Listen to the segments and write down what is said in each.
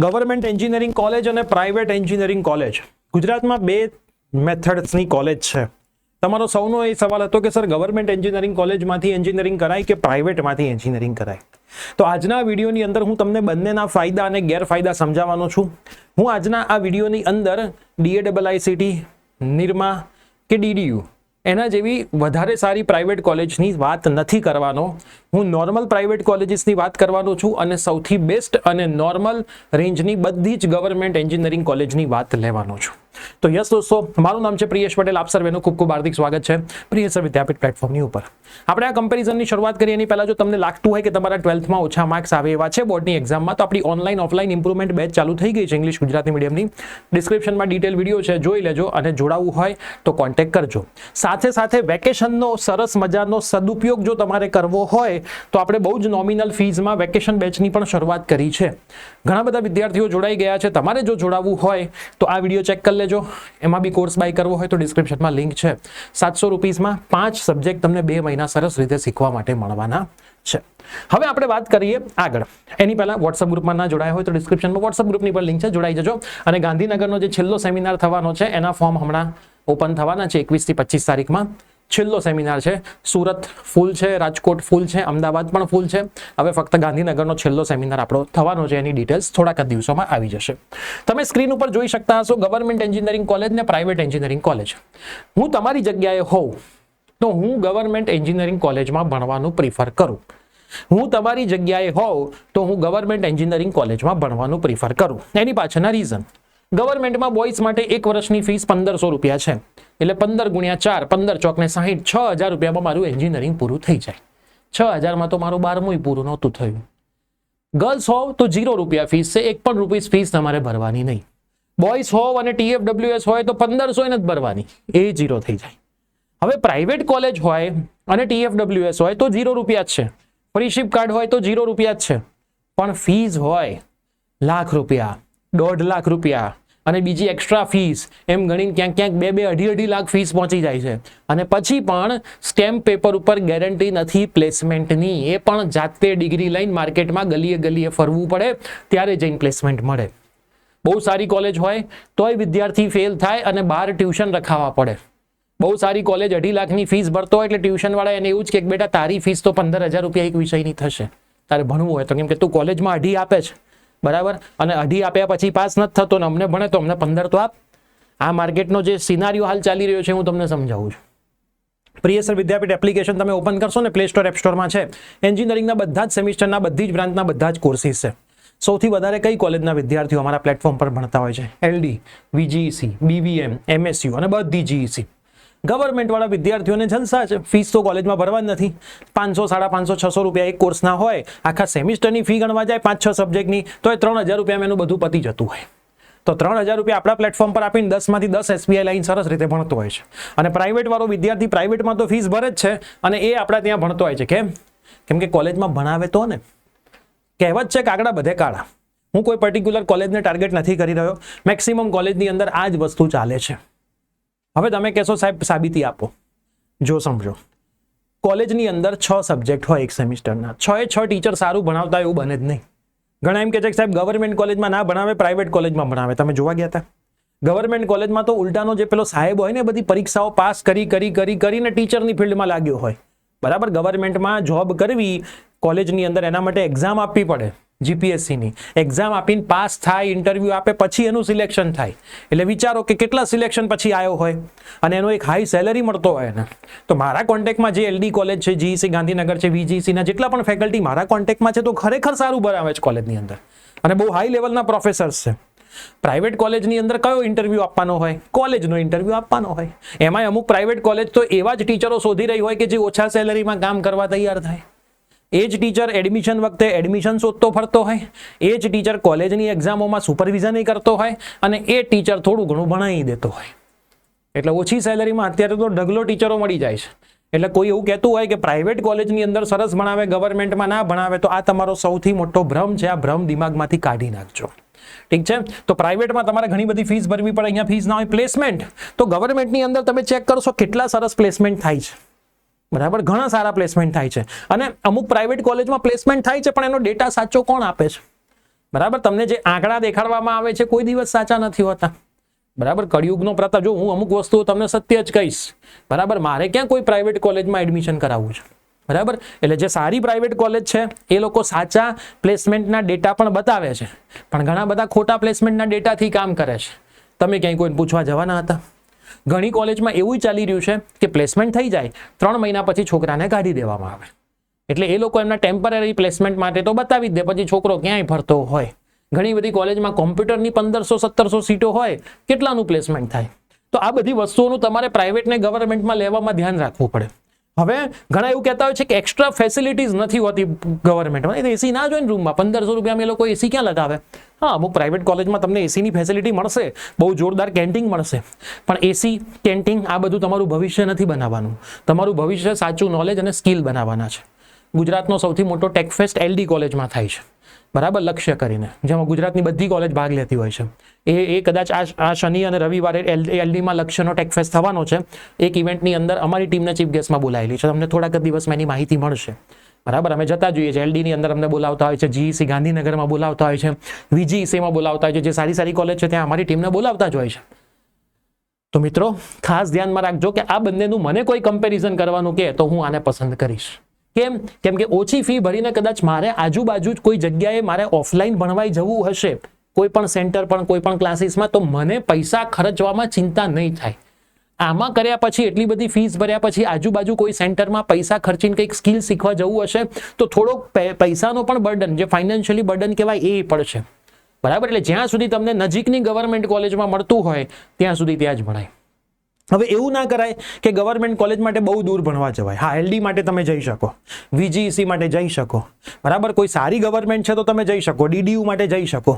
Government engineering college અને private engineering college ગુજરાતમાં બે મેથડ્સની કોલેજ છે. તમારો સૌનો એ સવાલ હતો કે સર ગવર્મેન્ટ એન્જિનિયરિંગ કોલેજમાંથી એન્જિનિયરિંગ કરાય કે પ્રાઇવેટમાંથી એન્જિનિયરિંગ કરાય. તો આજના વિડીયોની અંદર હું તમને બંનેના ફાયદા અને ગેરફાયદા સમજાવવાનો છું. હું આજના આ વિડીયોની અંદર DAIICT, નિરમા કે DDU એના જેવી વધારે સારી પ્રાઇવેટ કોલેજની વાત નથી કરવાનો. હું નોર્મલ પ્રાઇવેટ કોલેજીસની વાત કરવાનો છું અને સૌથી બેસ્ટ અને નોર્મલ રેન્જની બધી જ ગવર્મેન્ટ એન્જિનિયરિંગ કોલેજની વાત લેવાનો છું. તો યસ દોસ્તો, મારું નામ છે પ્રિયેશ પટેલ. આપ સર્વેનું ખૂબ ખૂબ હાર્દિક સ્વાગત છે પ્રિયેશ વિદ્યાપીઠ પ્લેટફોર્મની ઉપર. આપણે આ કમ્પેરિઝનની શરૂઆત કરીએ એની પહેલા જો તમને લાગતું હોય કે તમારા 12થમાં ઓછા માર્ક્સ આવે એવા છે બોર્ડની એક્ઝામમાં, તો આપણી ઓનલાઈન ઓફલાઈન ઇમ્પ્રુવમેન્ટ બેચ ચાલુ થઈ ગઈ છે ઇંગ્લિશ ગુજરાતી મીડિયમની. ડિસ્ક્રિપ્શનમાં ડિટેલ વિડીયો છે, જોઈ લેજો અને જોડાવવું હોય તો કોન્ટેક્ટ કરજો. સાથે સાથે વેકેશનનો સરસ મજાનો સદુપયોગ જો તમારે કરવો હોય તો આપણે બહુ જ નોમિનલ ફીઝમાં વેકેશન બેચની પણ શરૂઆત કરી છે. ઘણા બધા વિદ્યાર્થીઓ જોડાઈ ગયા છે. તમારે જો જોડાવવું હોય તો આ વિડીયો ચેક કરી લેજો. એમાં બી કોર્સ બાય કરવો હોય તો ડિસ્ક્રિપ્શનમાં લિંક છે. 700 રૂપીસમાં 5 સબ્જેક્ટ તમને 2 મહિના સરસ રીતે શીખવા માટે મળવાના છે. હવે આપણે વાત કરીએ આગળ. એની પહેલા વોટ્સઅપ ગ્રુપમાં ના જોડાયા હોય તો ડિસ્ક્રિપ્શનમાં વોટ્સઅપ ગ્રુપની પર લિંક છે, જોડાઈ જજો. અને ગાંધીનગરનો જે છેલ્લો સેમિનાર થવાનો છે એના ફોર્મ હમણાં ઓપન થવાના છે 21 થી 25 તારીખમાં. છેલ્લો સેમિનાર છે. સુરત ફૂલ છે, રાજકોટ ફૂલ છે, અમદાવાદ પણ ફૂલ છે. હવે ફક્ત ગાંધીનગરનો છેલ્લો સેમિનાર આપણો થવાનો છે. એની ડિટેલ્સ થોડાક જ દિવસોમાં આવી જશે. તમે સ્ક્રીન ઉપર જોઈ શકતા હશો ગવર્મેન્ટ એન્જિનિયરિંગ કોલેજ ને પ્રાઇવેટ એન્જિનિયરિંગ કોલેજ. હું તમારી જગ્યાએ હોઉં તો હું ગવર્મેન્ટ એન્જિનિયરિંગ કોલેજમાં ભણવાનું પ્રિફર કરું. હું તમારી જગ્યાએ હોઉં તો હું ગવર્મેન્ટ એન્જિનિયરિંગ કોલેજમાં ભણવાનું પ્રિફર કરું. એની પાછળના રીઝન: ગવર્મેન્ટમાં બોયઝ માટે 1 વર્ષની ફીસ 1500 રૂપિયા છે. એટલે 15 ગુણ્યા 4, 15 ચોક ને 60, 6000 રૂપિયામાં મારું એન્જિનિયરિંગ પૂરું થઈ જાય. 6000માં તો મારું 12મું પૂરું નહોતું થયું. ગર્લ્સ હોવ તો 0 રૂપિયા ફીસ છે. 1 પણ રૂપીસ ફીસ તમારે ભરવાની નહીં. બોયઝ હોવ અને TFWS હોય તો 1500 નથી ભરવાની, એ 0 થઈ જાય. હવે પ્રાઇવેટ કોલેજ હોય અને TFWS હોય તો 0 રૂપિયા જ છે. ફ્રીશિપ કાર્ડ હોય તો 0 રૂપિયા જ છે. પણ ફીસ હોય લાખ રૂપિયા, 1.5 લાખ રૂપિયા અને બીજી એક્સ્ટ્રા ફીસ, એમ ગણીને ક્યાંક ક્યાંક 2-2.5 લાખ ફીસ પહોંચી જાય છે. અને પછી પણ સ્ટેમ્પ પેપર ઉપર ગેરંટી નથી પ્લેસમેન્ટની. એ પણ જાતે ડિગ્રી લઈને માર્કેટમાં ગલીએ ગલીએ ફરવું પડે ત્યારે જઈને પ્લેસમેન્ટ મળે. બહુ સારી કોલેજ હોય તોય વિદ્યાર્થી ફેલ થાય અને બહાર ટ્યુશન રખાવવા પડે. બહુ સારી કોલેજ 2.5 લાખની ફીસ ભરતો હોય એટલે ટ્યુશનવાળા એને એવું જ કે બેટા તારી ફીસ તો 15,000 રૂપિયા એક વિષયની થશે, તારે ભણવું હોય તો. કેમ કે તું કોલેજમાં 2.5 આપે છે, બરાબર, અને 2.5 આપ્યા પછી પાસ નથી થતો ને અમને ભણે તો અમને 15 તો આપ. આ માર્કેટનો જે સિનારીઓ હાલ ચાલી રહ્યો છે હું તમને સમજાવું છું. પ્રિયેશ વિદ્યાપીઠ એપ્લિકેશન તમે ઓપન કરશો ને, પ્લે સ્ટોર એપ સ્ટોરમાં છે. એન્જિનિયરિંગના બધા જ સેમિસ્ટરના, બધી જ બ્રાન્ચના બધા જ કોર્સીસ છે. સૌથી વધારે કઈ કોલેજના વિદ્યાર્થીઓ અમારા પ્લેટફોર્મ પર ભણતા હોય છે? LD, VGEC, BVM, MSU અને બધી GEC. ગવર્મેન્ટ વાળા વિદ્યાર્થીઓને જલસા છે. ફીસ તો કોલેજમાં ભરવા જ નથી. 500, 550, 600 રૂપિયા એક કોર્સના હોય. આખા સેમિસ્ટરની ફી ગણવા જાય 5-6 સબ્જેક્ટની તો એ 3000 રૂપિયામાં એનું બધું પતી જતું હોય. તો 3000 રૂપિયા આપણા પ્લેટફોર્મ પર આપીને 10માંથી 10 SBI લાઈન સરસ રીતે ભણતો હોય છે. અને પ્રાઇવેટ વાળો વિદ્યાર્થી પ્રાઇવેટમાં તો ફીસ ભરે જ છે અને એ આપણા ત્યાં ભણતો હોય છે. કેમ કે કોલેજમાં ભણાવે તો ને. કહેવત છે કાગડા બધે કાળા. હું કોઈ પર્ટિક્યુલર કોલેજને ટાર્ગેટ નથી કરી રહ્યો. મેક્સિમમ કોલેજની અંદર આ જ વસ્તુ ચાલે છે. હવે તમે કહેશો સાહેબ સાબિતી આપો. જો સમજો, કોલેજની અંદર 6 સબ્જેક્ટ હોય એક સેમિસ્ટરના. 6 ટીચર સારું ભણાવતા એવું બને જ નહીં. ઘણા એમ કહે છે કે સાહેબ ગવર્મેન્ટ કોલેજમાં ના ભણાવે, પ્રાઇવેટ કોલેજમાં ભણાવે. તમે જોવા ગયા હતા? ગવર્મેન્ટ કોલેજમાં તો ઉલટાનો જે પેલો સાહેબ હોય ને, બધી પરીક્ષાઓ પાસ કરીને ટીચરની ફિલ્ડમાં લાગ્યો હોય. બરાબર, ગવર્મેન્ટમાં જોબ કરવી કોલેજની અંદર એના માટે એક્ઝામ આપવી પડે. GPSCની એક્ઝામ આપીને પાસ થાય, ઇન્ટરવ્યુ આપે, પછી એનું સિલેક્શન થાય. એટલે વિચારો કે કેટલા સિલેક્શન પછી આવ્યો હોય અને એનો એક હાઈ સેલરી મળતો હોય ને. તો મારા કોન્ટેક્ટમાં જે LD કોલેજ છે, GEC ગાંધીનગર છે, VGECના જેટલા પણ ફેકલ્ટી મારા કોન્ટેક્ટમાં છે તો ખરેખર સારું ભણાવે છે કોલેજની અંદર અને બહુ હાઈ લેવલના પ્રોફેસર્સ છે. પ્રાઇવેટ કોલેજની અંદર કયો ઇન્ટરવ્યુ આપવાનો હોય? કોલેજનો ઇન્ટરવ્યુ આપવાનો હોય. એમાંય અમુક પ્રાઇવેટ કોલેજ તો એવા જ ટીચરો શોધી રહી હોય કે જે ઓછા સેલરીમાં કામ કરવા તૈયાર થાય. એ જ ટીચર એડમિશન વખતે એડમિશન શોધતો ફરતો હોય. એ જ ટીચર કોલેજની એક્ઝામોમાં સુપરવિઝન કરતો હોય અને એ ટીચર થોડું ઘણું ભણાવી દેતો હોય. એટલે ઓછી સેલરીમાં અત્યારે તો ઢગલો ટીચરો મળી જાય છે. એટલે કોઈ એવું કહેતું હોય કે પ્રાઇવેટ કોલેજની અંદર સરસ ભણાવે, ગવર્મેન્ટમાં ના ભણાવે, તો આ તમારો સૌથી મોટો ભ્રમ છે. આ ભ્રમ દિમાગમાંથી કાઢી નાખજો. ઠીક છે? તો પ્રાઇવેટમાં તમારે ઘણી બધી ફીસ ભરવી પડે. અહીંયા ફીસ ના હોય. પ્લેસમેન્ટ તો ગવર્મેન્ટની અંદર તમે ચેક કરશો કેટલા સરસ પ્લેસમેન્ટ થાય છે. બરાબર, ઘણા સારા પ્લેસમેન્ટ થાય છે. અને અમુક પ્રાઇવેટ કોલેજમાં પ્લેસમેન્ટ થાય છે પણ એનો ડેટા સાચો કોણ આપે છે? બરાબર, તમને જે આંકડા દેખાડવામાં આવે છે કોઈ દિવસ સાચા નથી હોતા. બરાબર, કળિયુગનો પ્રતાપ. જો હું અમુક વસ્તુઓ તમને સત્ય જ કહીશ, બરાબર, મારે ક્યાં કોઈ પ્રાઇવેટ કોલેજમાં એડમિશન કરાવવું છે, બરાબર. એટલે જે સારી પ્રાઇવેટ કોલેજ છે એ લોકો સાચા પ્લેસમેન્ટના ડેટા પણ બતાવે છે, પણ ઘણા બધા ખોટા પ્લેસમેન્ટના ડેટાથી કામ કરે છે. તમે ક્યાંય કોઈને પૂછવા જવાના હતા? ઘણી કોલેજમાં એવું ચાલી રહ્યું છે કે પ્લેસમેન્ટ થઈ જાય, 3 મહિના પછી છોકરાને કાઢી દેવામાં આવે. એટલે એ લોકો એમના ટેમ્પરરી પ્લેસમેન્ટ માટે તો બતાવી જ દે, પછી છોકરો ક્યાંય ભરતો હોય. ઘણી બધી કોલેજમાં કોમ્પ્યુટરની 1500-1700 સીટો હોય, કેટલાનું પ્લેસમેન્ટ થાય? તો આ બધી વસ્તુઓનું તમારે પ્રાઇવેટ ને ગવર્મેન્ટમાં લેવામાં ધ્યાન રાખવું પડે. હવે ઘણા એવું કહેતા હોય છે કે એક્સ્ટ્રા ફેસિલિટીઝ નથી હોતી ગવર્મેન્ટમાં. એસી ના જોઈને રૂમમાં 1500 રૂપિયામાં એ લોકો એસી ક્યાં લગાવે? હા, અમુક પ્રાઇવેટ કોલેજમાં તમને એસીની ફેસિલિટી મળશે, બહુ જોરદાર કેન્ટીન મળશે, પણ એસી કેન્ટીન આ બધું તમારું ભવિષ્ય નથી બનાવવાનું. તમારું ભવિષ્ય સાચું નોલેજ અને સ્કિલ બનાવવાના છે. ગુજરાતનો સૌથી મોટો ટેકફેસ્ટ LD કોલેજમાં થાય છે, બરાબર, લક્ષ્ય કરીને, જેમાં ગુજરાતની બધી કોલેજ ભાગ લેતી હોય છે. એ કદાચ આ શનિ અને રવિવારે LDમાં લક્ષ્યનો ટેકફેસ્ટ થવાનો છે. એક ઇવેન્ટની અંદર અમારી ટીમને ચીફ ગેસ્ટમાં બોલાયેલી છે. તમને થોડાક જ દિવસમાં એની માહિતી મળશે, બરાબર. અમે જતા જોઈએ છીએ. LDની અંદર અમને બોલાવતા હોય છે, GEC ગાંધીનગરમાં બોલાવતા હોય છે, VGECમાં બોલાવતા હોય છે. જે સારી સારી કોલેજ છે ત્યાં અમારી ટીમને બોલાવતા જ હોય છે. તો મિત્રો, ખાસ ધ્યાનમાં રાખજો કે આ બંનેનું મને કોઈ કમ્પેરિઝન કરવાનું કે તો હું આને પસંદ કરીશ. કેમ? કેમ કે ઓછી ફી ભરીને કદાચ મારે આજુબાજુ જ કોઈ જગ્યાએ મારે ઓફલાઈન ભણવાઈ જવું હશે, કોઈ પણ સેન્ટર પણ, કોઈ પણ ક્લાસીસમાં, તો મને પૈસા ખર્ચવામાં ચિંતા નહીં થાય. આમાં કર્યા પછી, એટલી બધી ફીસ ભર્યા પછી આજુબાજુ કોઈ સેન્ટરમાં પૈસા ખર્ચીને કંઈક સ્કિલ શીખવા જવું હશે તો થોડોક પૈસાનો પણ બર્ડન, જે ફાઇનાન્શિયલી બર્ડન કહેવાય, એ પડશે, બરાબર. એટલે જ્યાં સુધી તમને નજીકની ગવર્મેન્ટ કોલેજમાં મળતું હોય ત્યાં સુધી ત્યાં જ ભણાય. હવે એવું ના કરાય કે ગવર્મેન્ટ કોલેજ માટે બહુ દૂર ભણવા જવાય. હા, LD માટે તમે જઈ શકો, VGEC માટે જઈ શકો, બરાબર. કોઈ સારી ગવર્મેન્ટ છે તો તમે જઈ શકો, DDU માટે જઈ શકો,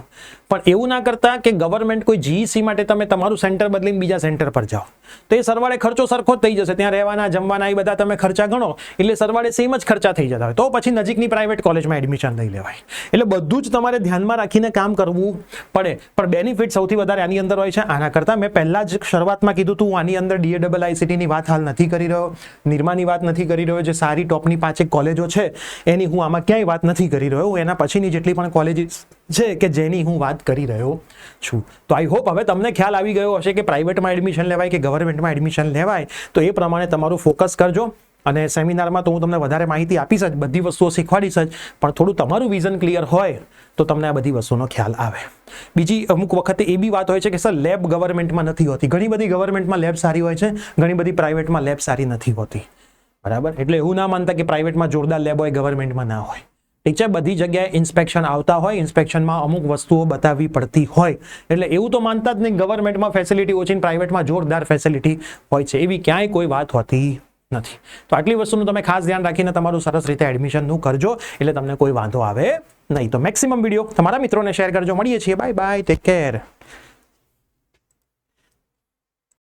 પણ એવું ના કરતા કે ગવર્મેન્ટ કોઈ GEC માટે તમે તમારું સેન્ટર બદલીને બીજા સેન્ટર પર જાઓ, તો એ સરવાળે ખર્ચો સરખો જ થઈ જશે. ત્યાં રહેવાના, જમવાના, એ બધા તમે ખર્ચા ગણો એટલે સરવાળે સેમ જ ખર્ચા થઈ જતા હોય. તો પછી નજીકની પ્રાઇવેટ કોલેજમાં એડમિશન લઈ લેવાય. એટલે બધું જ તમારે ધ્યાનમાં રાખીને કામ કરવું પડે. પણ બેનિફિટ સૌથી વધારે આની અંદર હોય છે. આના કરતાં મેં પહેલા જ શરૂઆતમાં કીધું હતું, આની અંદર DAIICTની વાત હાલ નથી કરી રહ્યો, નિરમાની વાત નથી કરી રહ્યો, જે સારી ટોપની 5 કોલેજો છે એની હું આમાં ક્યાંય વાત નથી કરી રહ્યો. હું એના પછીની જેટલી પણ કોલેજીસ છે કે જેની હું વાત કરી રહ્યો છું. તો આઈ હોપ હવે તમને ખ્યાલ આવી ગયો હશે કે પ્રાઇવેટમાં એડમિશન લેવાય કે ગવર્મેન્ટમાં એડમિશન લેવાય. તો એ પ્રમાણે તમારું ફોકસ કરજો. અને સેમિનારમાં તો હું તમને વધારે માહિતી આપીશ જ, બધી વસ્તુઓ શીખવાડીશ જ, પણ થોડું તમારું વિઝન ક્લિયર હોય તો તમને આ બધી વસ્તુનો ખ્યાલ આવે. બીજી અમુક વખતે એ બી વાત હોય છે કે સર લેબ ગવર્મેન્ટમાં નથી હોતી. ઘણી બધી ગવર્મેન્ટમાં લેબ સારી હોય છે, ઘણી બધી પ્રાઇવેટમાં લેબ સારી નથી હોતી, બરાબર. એટલે એવું ના માનતા કે પ્રાઇવેટમાં જોરદાર લેબ હોય, ગવર્મેન્ટમાં ના હોય. ઠીક છે, બધી જગ્યાએ ઇન્સ્પેક્શન આવતા હોય, ઇન્સ્પેક્શનમાં અમુક વસ્તુઓ બતાવવી પડતી હોય. એટલે એવું તો માનતા જ નહીં ગવર્મેન્ટમાં ફેસિલિટી ઓછી ને પ્રાઇવેટમાં જોરદાર ફેસિલિટી હોય છે, એવી ક્યાંય કોઈ વાત હોતી નથી. તો આટલી વસ્તુનું તમે ખાસ ધ્યાન રાખીને તમારું સરસ રીતે એડમિશનનું કરજો, એટલે તમને કોઈ વાંધો આવે નહીં. તો મેક્સિમમ વિડીયો તમારા મિત્રોને શેર કરજો. મળીએ છીએ, બાય બાય, ટેક કેર.